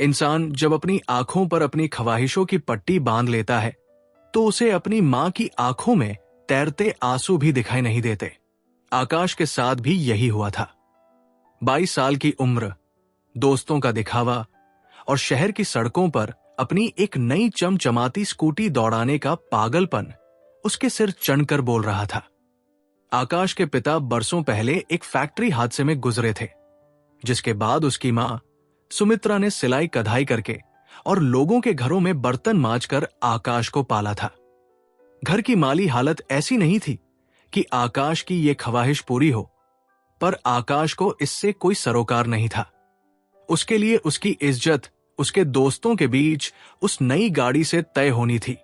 इंसान जब अपनी आंखों पर अपनी ख्वाहिशों की पट्टी बांध लेता है तो उसे अपनी मां की आंखों में तैरते आंसू भी दिखाई नहीं देते। आकाश के साथ भी यही हुआ था। 22 साल की उम्र, दोस्तों का दिखावा और शहर की सड़कों पर अपनी एक नई चमचमाती स्कूटी दौड़ाने का पागलपन उसके सिर चढ़कर बोल रहा था। आकाश के पिता बरसों पहले एक फैक्ट्री हादसे में गुजरे थे, जिसके बाद उसकी मां सुमित्रा ने सिलाई कढ़ाई करके और लोगों के घरों में बर्तन मांजकर आकाश को पाला था। घर की माली हालत ऐसी नहीं थी कि आकाश की ये ख्वाहिश पूरी हो, पर आकाश को इससे कोई सरोकार नहीं था। उसके लिए उसकी इज्जत उसके दोस्तों के बीच उस नई गाड़ी से तय होनी थी।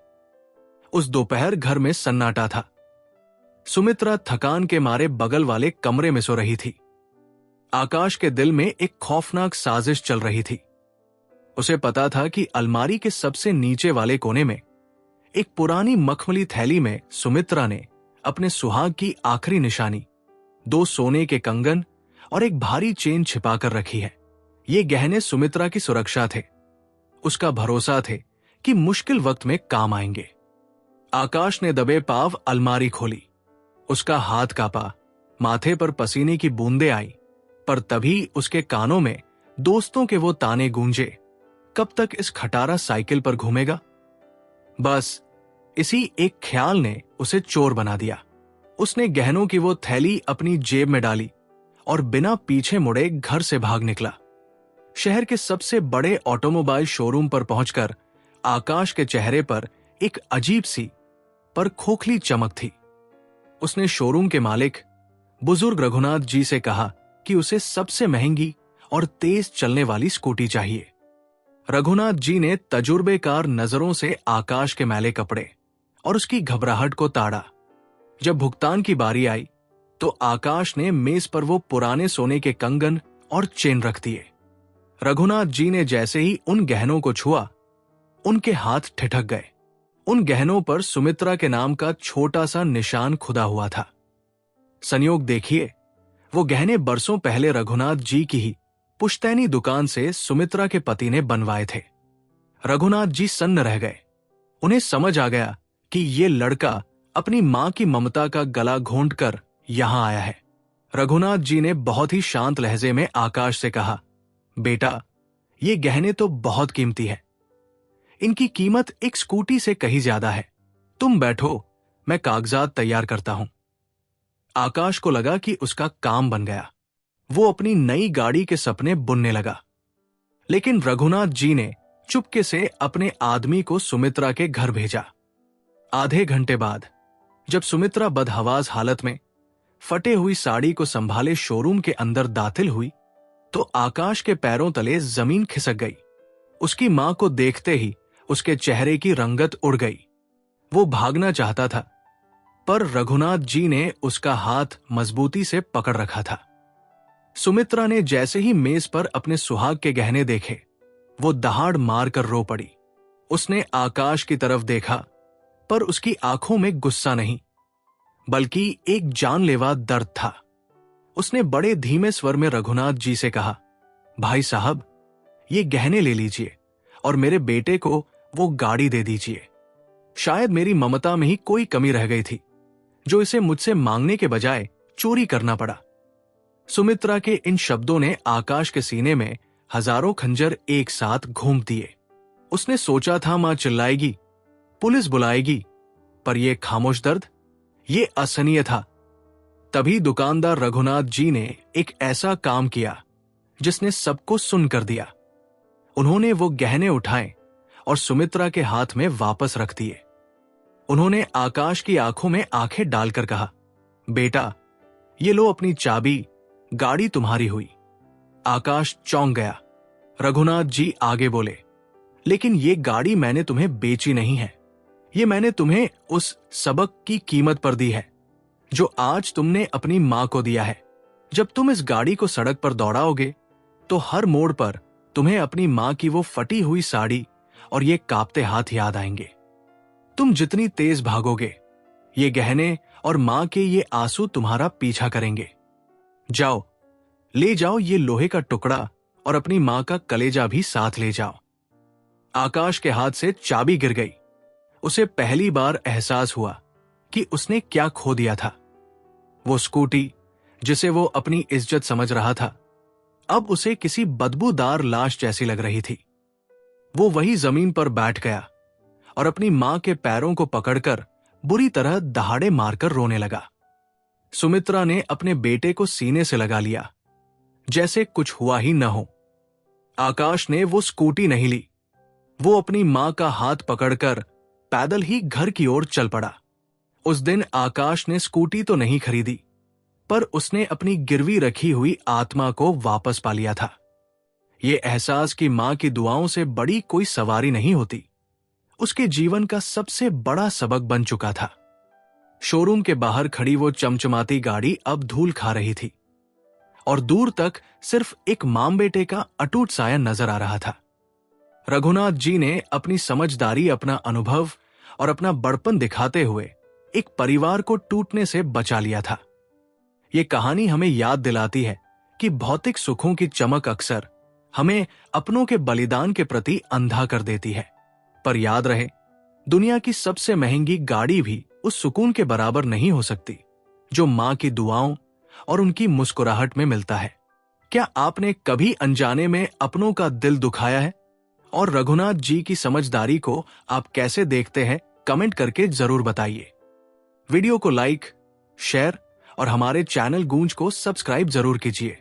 उस दोपहर घर में सन्नाटा था। सुमित्रा थकान के मारे बगल वाले कमरे में सो रही थी। आकाश के दिल में एक खौफनाक साजिश चल रही थी। उसे पता था कि अलमारी के सबसे नीचे वाले कोने में एक पुरानी मखमली थैली में सुमित्रा ने अपने सुहाग की आखिरी निशानी, 2 सोने के कंगन और एक भारी चेन छिपाकर रखी है। ये गहने सुमित्रा की सुरक्षा थे, उसका भरोसा थे कि मुश्किल वक्त में काम आएंगे। आकाश ने दबे पांव अलमारी खोली। उसका हाथ कांपा, माथे पर पसीने की बूंदें आई, पर तभी उसके कानों में दोस्तों के वो ताने गूंजे, कब तक इस खटारा साइकिल पर घूमेगा। बस इसी एक ख्याल ने उसे चोर बना दिया। उसने गहनों की वो थैली अपनी जेब में डाली और बिना पीछे मुड़े घर से भाग निकला। शहर के सबसे बड़े ऑटोमोबाइल शोरूम पर पहुंचकर आकाश के चेहरे पर एक अजीब सी पर खोखली चमक थी। उसने शोरूम के मालिक बुजुर्ग रघुनाथ जी से कहा कि उसे सबसे महंगी और तेज चलने वाली स्कूटी चाहिए। रघुनाथ जी ने तजुर्बेकार नजरों से आकाश के मैले कपड़े और उसकी घबराहट को ताड़ा। जब भुगतान की बारी आई तो आकाश ने मेज पर वो पुराने सोने के कंगन और चेन रख दिए। रघुनाथ जी ने जैसे ही उन गहनों को छुआ, उनके हाथ ठिठक गए। उन गहनों पर सुमित्रा के नाम का छोटा सा निशान खुदा हुआ था। संयोग देखिए, वो गहने बरसों पहले रघुनाथ जी की ही पुश्तैनी दुकान से सुमित्रा के पति ने बनवाए थे। रघुनाथ जी सन्न रह गए। उन्हें समझ आ गया कि ये लड़का अपनी मां की ममता का गला घोंटकर यहां आया है। रघुनाथ जी ने बहुत ही शांत लहजे में आकाश से कहा, बेटा, ये गहने तो बहुत कीमती है। इनकी कीमत एक स्कूटी से कहीं ज्यादा है। तुम बैठो, मैं कागजात तैयार करता हूं। आकाश को लगा कि उसका काम बन गया। वो अपनी नई गाड़ी के सपने बुनने लगा। लेकिन रघुनाथ जी ने चुपके से अपने आदमी को सुमित्रा के घर भेजा। आधे घंटे बाद जब सुमित्रा बदहवास हालत में फटे हुई साड़ी को संभाले शोरूम के अंदर दाखिल हुई तो आकाश के पैरों तले जमीन खिसक गई। उसकी मां को देखते ही उसके चेहरे की रंगत उड़ गई। वो भागना चाहता था, पर रघुनाथ जी ने उसका हाथ मजबूती से पकड़ रखा था। सुमित्रा ने जैसे ही मेज पर अपने सुहाग के गहने देखे, वो दहाड़ मारकर रो पड़ी। उसने आकाश की तरफ देखा, पर उसकी आंखों में गुस्सा नहीं, बल्कि एक जानलेवा दर्द था। उसने बड़े धीमे स्वर में रघुनाथ जी से कहा, भाई साहब, ये गहने ले लीजिए और मेरे बेटे को वो गाड़ी दे दीजिए। शायद मेरी ममता में ही कोई कमी रह गई थी, जो इसे मुझसे मांगने के बजाय चोरी करना पड़ा। सुमित्रा के इन शब्दों ने आकाश के सीने में हजारों खंजर एक साथ घूम दिए। उसने सोचा था मां चिल्लाएगी, पुलिस बुलाएगी, पर यह खामोश दर्द, ये असहनीय था। तभी दुकानदार रघुनाथ जी ने एक ऐसा काम किया जिसने सबको सुन कर दिया। उन्होंने वो गहने उठाए और सुमित्रा के हाथ में वापस रख दिए। उन्होंने आकाश की आंखों में आंखें डालकर कहा, बेटा, ये लो अपनी चाबी, गाड़ी तुम्हारी हुई। आकाश चौंक गया। रघुनाथ जी आगे बोले, लेकिन ये गाड़ी मैंने तुम्हें बेची नहीं है। ये मैंने तुम्हें उस सबक की कीमत पर दी है जो आज तुमने अपनी मां को दिया है। जब तुम इस गाड़ी को सड़क पर दौड़ाओगे तो हर मोड़ पर तुम्हें अपनी मां की वो फटी हुई साड़ी और ये कांपते हाथ याद आएंगे। तुम जितनी तेज भागोगे, ये गहने और मां के ये आंसू तुम्हारा पीछा करेंगे। जाओ, ले जाओ ये लोहे का टुकड़ा और अपनी मां का कलेजा भी साथ ले जाओ। आकाश के हाथ से चाबी गिर गई। उसे पहली बार एहसास हुआ कि उसने क्या खो दिया था। वो स्कूटी जिसे वो अपनी इज्जत समझ रहा था, अब उसे किसी बदबूदार लाश जैसी लग रही थी। वो वही जमीन पर बैठ गया और अपनी मां के पैरों को पकड़कर बुरी तरह दहाड़े मारकर रोने लगा। सुमित्रा ने अपने बेटे को सीने से लगा लिया, जैसे कुछ हुआ ही न हो। आकाश ने वो स्कूटी नहीं ली। वो अपनी मां का हाथ पकड़कर पैदल ही घर की ओर चल पड़ा। उस दिन आकाश ने स्कूटी तो नहीं खरीदी, पर उसने अपनी गिरवी रखी हुई आत्मा को वापस पा लिया था। ये एहसास कि मां की दुआओं से बड़ी कोई सवारी नहीं होती, उसके जीवन का सबसे बड़ा सबक बन चुका था। शोरूम के बाहर खड़ी वो चमचमाती गाड़ी अब धूल खा रही थी और दूर तक सिर्फ एक मां बेटे का अटूट साया नजर आ रहा था। रघुनाथ जी ने अपनी समझदारी, अपना अनुभव और अपना बड़पन दिखाते हुए एक परिवार को टूटने से बचा लिया था। ये कहानी हमें याद दिलाती है कि भौतिक सुखों की चमक अक्सर हमें अपनों के बलिदान के प्रति अंधा कर देती है। पर याद रहे, दुनिया की सबसे महंगी गाड़ी भी उस सुकून के बराबर नहीं हो सकती जो मां की दुआओं और उनकी मुस्कुराहट में मिलता है। क्या आपने कभी अनजाने में अपनों का दिल दुखाया है? और रघुनाथ जी की समझदारी को आप कैसे देखते हैं? कमेंट करके जरूर बताइए। वीडियो को लाइक, शेयर और हमारे चैनल गूंज को सब्सक्राइब जरूर कीजिए।